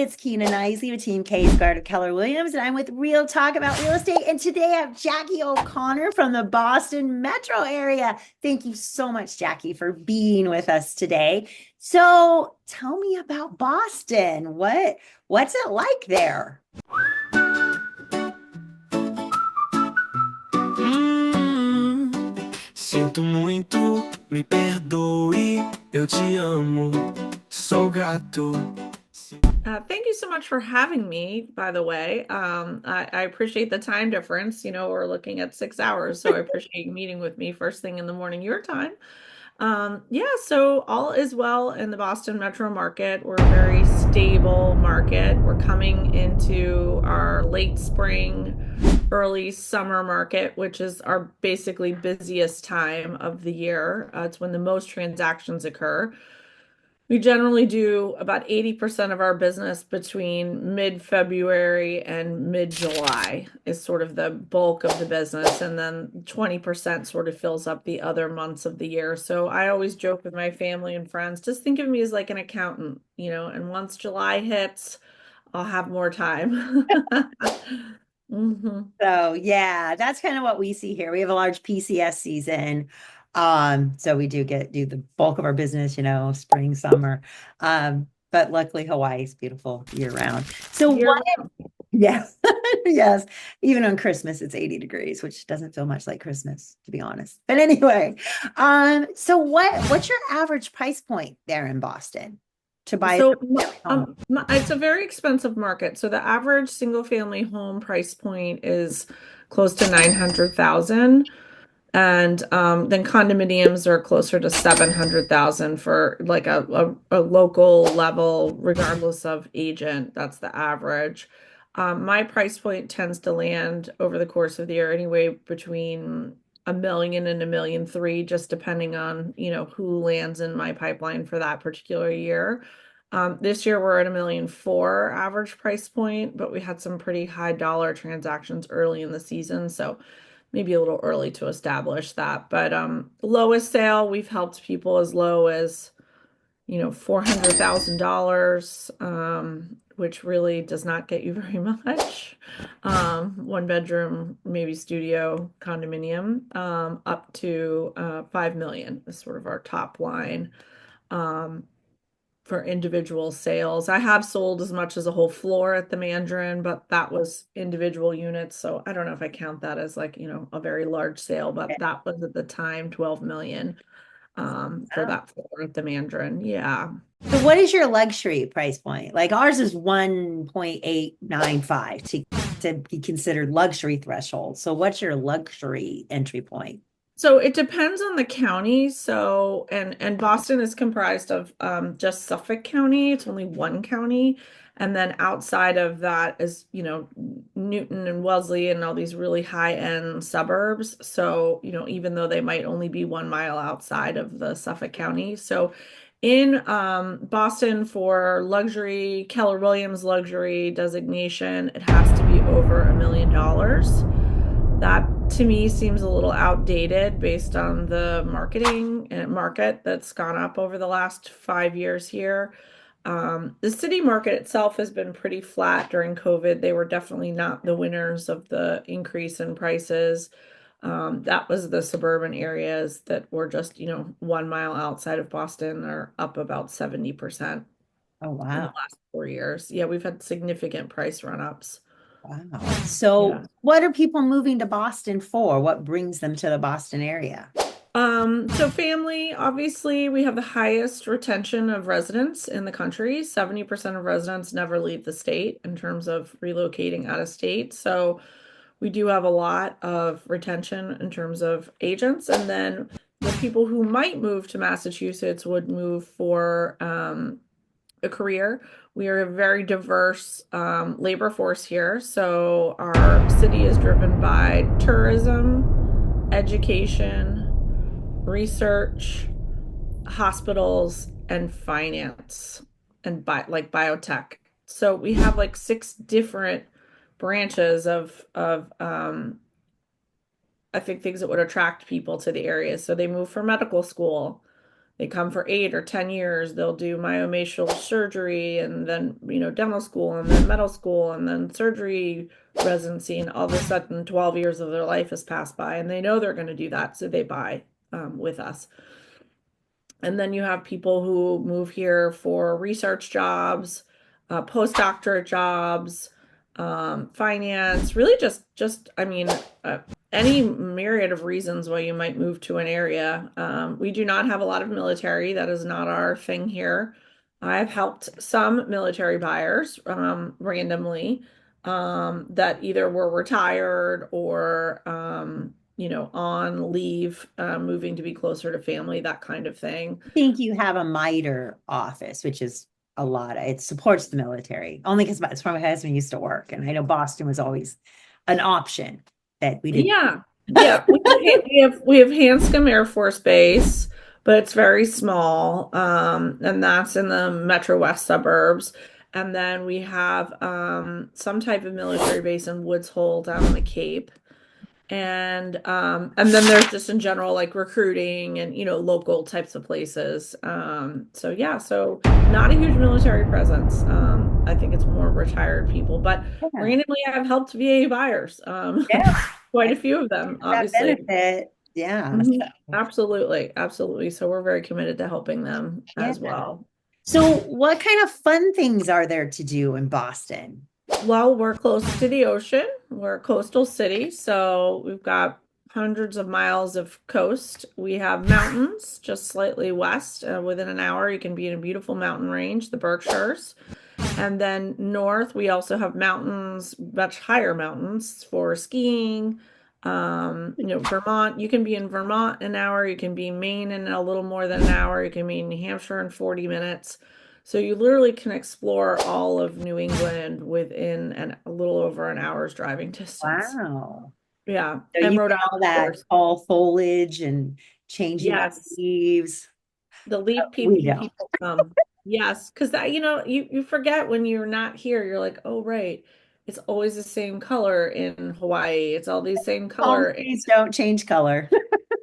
It's Kina with Team K Squared of Keller Williams, and I'm with Real Talk about real estate. And today I have Jackie O'Connor from the Boston metro area. Thank you so much, Jackie, for being with us today. So tell me about Boston. What's it like there? Hum, Sinto muito, me perdoe, eu te amo, sou grato. Thank you so much for having me, by the way. I appreciate the time difference. We're looking at 6 hours, so I appreciate you meeting with me first thing in the morning, your time. Yeah, so all is well in the Boston metro market. We're a very stable market. We're coming into our late spring, early summer market, which is our basically busiest time of the year. It's when the most transactions occur. We generally do about 80% of our business between mid-February and mid-July is sort of the bulk of the business. And then 20% sort of fills up the other months of the year. So I always joke with my family and friends, just think of me as like an accountant, and once July hits, I'll have more time. hmm So yeah, that's kind of what we see here. We have a large PCS season. So we do the bulk of our business, spring, summer. But luckily Hawaii is beautiful year round. So Year what, yeah, yes, even on Christmas it's 80 degrees, which doesn't feel much like Christmas, to be honest. But anyway, so what's your average price point there in Boston to buy a So, family home? it's a very expensive market. So the average single family home price point is close to 900,000. And then condominiums are closer to 700,000 for like a local level, regardless of agent. That's the average. My price point tends to land over the course of the year anyway between 1 million and 1.3 million, just depending on, who lands in my pipeline for that particular year. This year we're at 1.4 million average price point, but we had some pretty high dollar transactions early in the season, so maybe a little early to establish that. But lowest sale, we've helped people as low as, $400,000, which really does not get you very much. One bedroom, maybe studio condominium, up to 5 million is sort of our top line. Um, for individual sales. I have sold as much as a whole floor at the Mandarin, but that was individual units. So I don't know if I count that as like, a very large sale, but that was at the time 12 million for Oh. that floor at the Mandarin. Yeah. So what is your luxury price point? Like ours is 1.895 to be considered luxury threshold. So what's your luxury entry point? So it depends on the county. So and Boston is comprised of just Suffolk County. It's only one county. And then outside of that is, Newton and Wellesley and all these really high-end suburbs. So, even though they might only be 1 mile outside of the Suffolk County. So in Boston for luxury, Keller Williams luxury designation, it has to be over $1 million. That to me seems a little outdated based on the marketing and market that's gone up over the last 5 years here. The city market itself has been pretty flat during COVID. They were definitely not the winners of the increase in prices. That was the suburban areas that were just, 1 mile outside of Boston are up about 70% Oh, in the wow. last 4 years. Yeah, we've had significant price run-ups. Wow. So Yeah. what are people moving to Boston for? What brings them to the Boston area? So family, obviously, we have the highest retention of residents in the country. 70% of residents never leave the state in terms of relocating out of state. So we do have a lot of retention in terms of agents. And then the people who might move to Massachusetts would move for a career. We are a very diverse labor force here. So our city is driven by tourism, education, research, hospitals, and finance, and like biotech. So we have like six different branches of I think things that would attract people to the area. So they move for medical school, They come for 8 or 10 years. They'll do myomacial surgery and then, dental school and then medical school and then surgery residency. And all of a sudden, 12 years of their life has passed by and they know they're going to do that. So they buy with us. And then you have people who move here for research jobs, postdoctorate jobs, finance, really just I mean, any myriad of reasons why you might move to an area. We do not have a lot of military. That is not our thing here. I've helped some military buyers randomly that either were retired or on leave, moving to be closer to family, that kind of thing. I think you have a MITRE office, which is a lot. It supports the military only because it's where my husband used to work. And I know Boston was always an option that we didn't. Yeah, yeah. We have Hanscom Air Force Base, but it's very small, and that's in the Metro West suburbs. And then we have some type of military base in Woods Hole down on the Cape. And then there's just in general like recruiting and local types of places. So yeah, so not a huge military presence. I think it's more retired people, but Yeah. randomly I've helped VA buyers. Yeah. Quite a few of them, That obviously. benefit. Yeah. Mhm. Absolutely, absolutely. So we're very committed to helping them Yeah. as well. So what kind of fun things are there to do in Boston? Well, we're close to the ocean. We're a coastal city, so we've got hundreds of miles of coast. We have mountains just slightly west. Within an hour, you can be in a beautiful mountain range, the Berkshires. And then north, we also have mountains, much higher mountains for skiing. Vermont, you can be in Vermont in an hour. You can be in Maine in a little more than an hour. You can be in New Hampshire in 40 minutes. So you literally can explore all of New England within a little over an hour's driving distance. Wow. Yeah. So And you Rhode get Island, all of that course. fall foliage and changing of Yes. leaves. The leaf We peeping don't. people come. Yes, because that, you forget when you're not here. You're like, oh, right. It's always the same color in Hawaii. It's all the same Palm color in trees don't change color.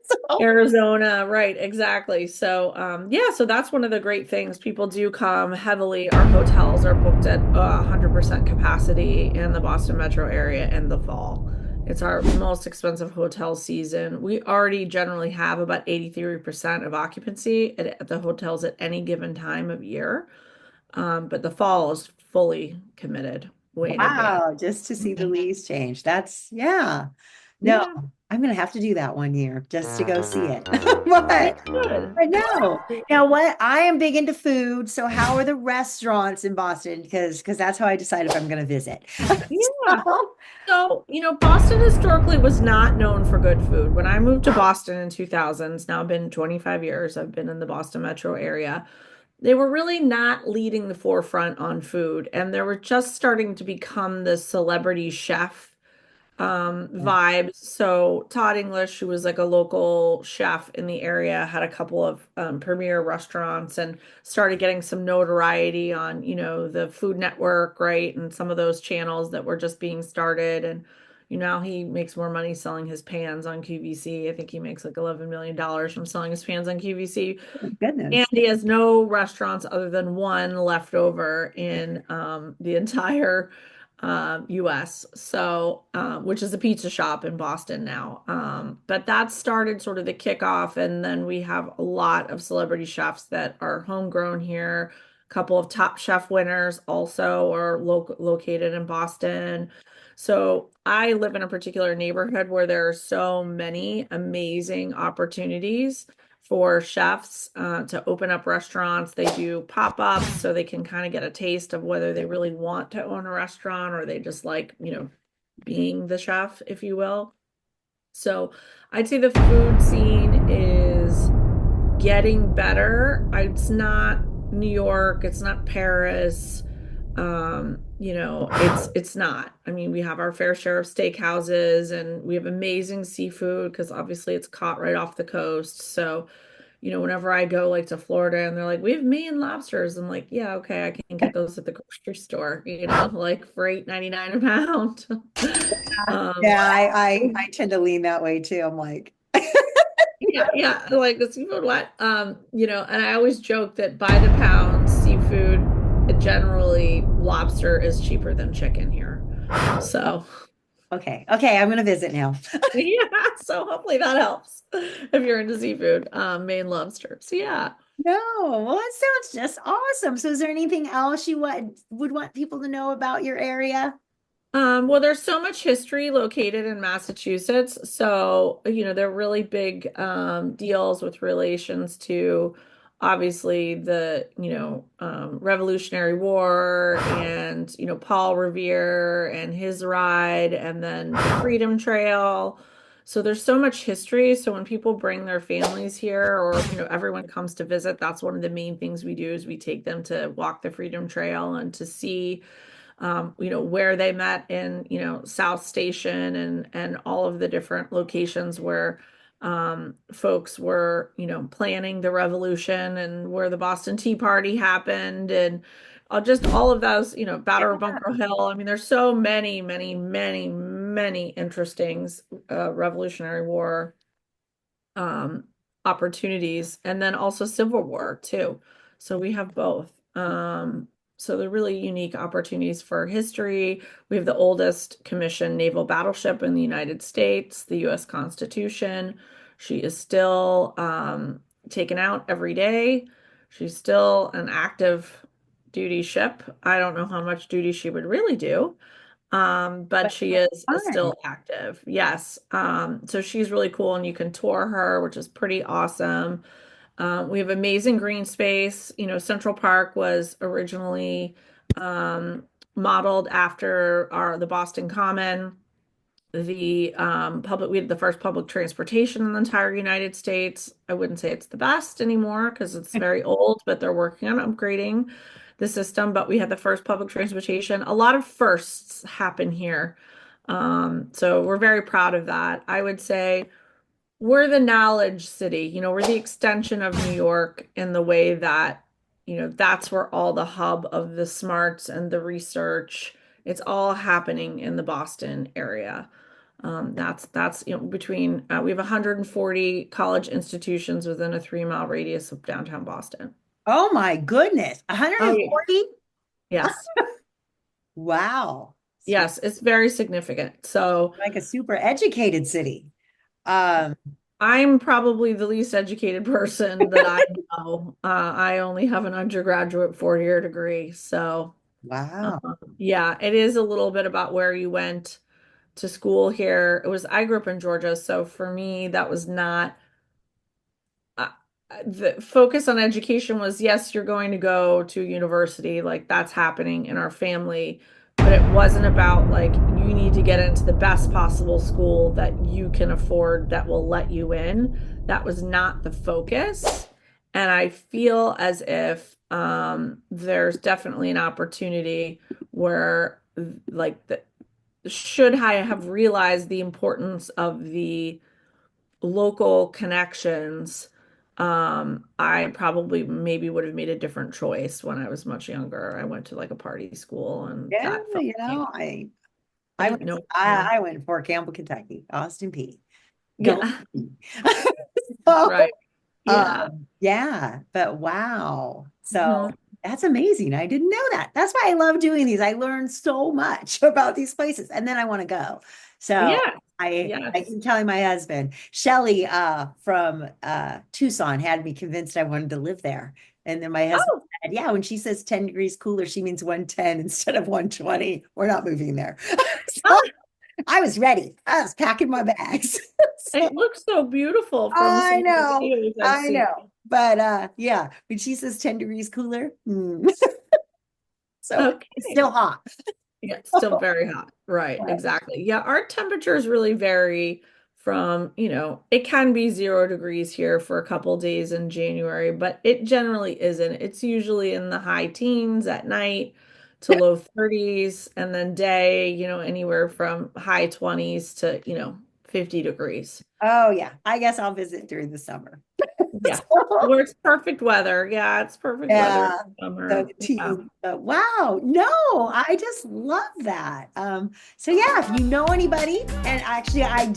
So, Arizona. Right, exactly. So, yeah, so that's one of the great things. People do come heavily. Our hotels are booked at 100% capacity in the Boston metro area in the fall. It's our most expensive hotel season. We already generally have about 83% of occupancy at the hotels at any given time of year. But the fall is fully committed way in advance. wow, just to see the leaves change. That's, yeah. No, Yeah, I'm gonna have to do that one year just to go see it. But good. I know. Now what? I am big into food. So how are the restaurants in Boston? Because that's how I decide if I'm gonna visit. Yeah. So, So, Boston historically was not known for good food. When I moved to Boston in 2000, it's now been 25 years, I've been in the Boston metro area. They were really not leading the forefront on food, and they were just starting to become the celebrity chef vibes. So Todd English, who was like a local chef in the area, had a couple of premier restaurants and started getting some notoriety on, the Food Network, right? And some of those channels that were just being started. And now he makes more money selling his pans on QVC. I think he makes like $11 million from selling his pans on QVC. And goodness. he has no restaurants other than one left over in the entire US. So, which is a pizza shop in Boston now. But that started sort of the kickoff. And then we have a lot of celebrity chefs that are homegrown here. A couple of Top Chef winners also are located in Boston. So I live in a particular neighborhood where there are so many amazing opportunities for chefs to open up restaurants. They do pop-ups so they can kind of get a taste of whether they really want to own a restaurant or they just like, being the chef, if you will. So I'd say the food scene is getting better. It's not New York, it's not Paris. It's not. I mean, we have our fair share of steakhouses and we have amazing seafood because obviously it's caught right off the coast. So, whenever I go like to Florida and they're like, we have Maine lobsters, I'm like, yeah, okay, I can get those at the grocery store, like for $8.99 a pound. Yeah, I tend to lean that way too. I'm like, Yeah, yeah, I like the seafood what? And I always joke that by the pound, seafood, generally lobster is cheaper than chicken here. So, Okay. Okay. I'm gonna visit now. yeah, so hopefully that helps if you're into seafood, Maine lobster. So yeah. No, well, that sounds just awesome. So, is there anything else you would want people to know about your area? Well, there's so much history located in Massachusetts. So, there are really big deals with relations to obviously the, Revolutionary War and, Paul Revere and his ride and then the Freedom Trail. So there's so much history. So when people bring their families here or, everyone comes to visit, that's one of the main things we do is we take them to walk the Freedom Trail and to see where they met in, South Station and all of the different locations where folks were, planning the revolution and where the Boston Tea Party happened and just all of those, Battle of Bunker Hill. I mean, there's so many, many, many, many interesting Revolutionary War um, opportunities, and then also Civil War too. So we have both. So they're really unique opportunities for history. We have the oldest commissioned naval battleship in the United States, the U.S. Constitution. She is still taken out every day. She's still an active duty ship. I don't know how much duty she would really do, but But she that's is fun. still active. Yes. So she's really cool and you can tour her, which is pretty awesome. We have amazing green space. Central Park was originally modeled after the Boston Common. We had the first public transportation in the entire United States. I wouldn't say it's the best anymore because it's very old, but they're working on upgrading the system. But we had the first public transportation. A lot of firsts happen here. So we're very proud of that. I would say we're the knowledge city. We're the extension of New York in the way that, that's where all the hub of the smarts and the research, it's all happening in the Boston area. That's between we have 140 college institutions within a 3-mile radius of downtown Boston. Oh my goodness. Oh yeah. 140? Yes. Wow. So Yes, it's very significant. So like a super educated city. Um, I'm probably the least educated person that I know. I only have an undergraduate 4-year degree. So, wow. yeah, it is a little bit about where you went to school here. I grew up in Georgia. So for me, that was not uh, the focus on education was yes, you're going to go to university, like that's happening in our family, but it wasn't about like you need to get into the best possible school that you can afford that will let you in. That was not the focus. And I feel as if there's definitely an opportunity where like should I have realized the importance of the local connections, I probably maybe would have made a different choice when I was much younger. I went to like a party school and Yeah, that felt like I I didn't went know. I went to Fort Campbell, Kentucky, Austin P. Go. Yeah, So, right. Yeah. yeah, but wow. So Mhm. that's amazing. I didn't know that. That's why I love doing these. I learned so much about these places and then I want to go. So Yeah. I Yes. keep telling my husband, Shelly from Tucson had me convinced I wanted to live there. And then my husband Oh, said, yeah, when she says 10 degrees cooler, she means 110 instead of 120. We're not moving there. So ah, I was ready. I was packing my bags. So it looks so beautiful from I some of the know, videos I've I seen. know. But yeah, when she says 10 degrees cooler, so it's Okay. still hot. Yeah, it's still very hot. Right, But exactly. Yeah, our temperatures really vary from, it can be 0 degrees here for a couple days in January, but it generally isn't. It's usually in the high teens at night to low 30s, and then day, anywhere from high 20s to, 50 degrees. oh yeah, I guess I'll visit during the summer. Yeah. So, Where it's perfect weather. Yeah, it's perfect weather in yeah, the so summer. the Yeah. teens. But wow, no, know. I just love that. So yeah, if you know anybody, and actually I'm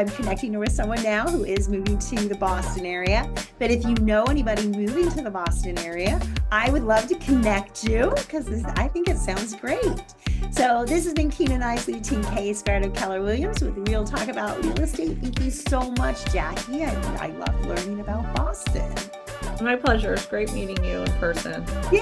connecting her with someone now who is moving to the Boston area. But if you know anybody moving to the Boston area, I would love to connect you because I think it sounds great. So this has been Kina Nicely, Team K Squared of Keller Williams with Real Talk about Real Estate. Thank you so much, Jackie. I love learning about Boston. My pleasure. It's great meeting you in person. Yeah.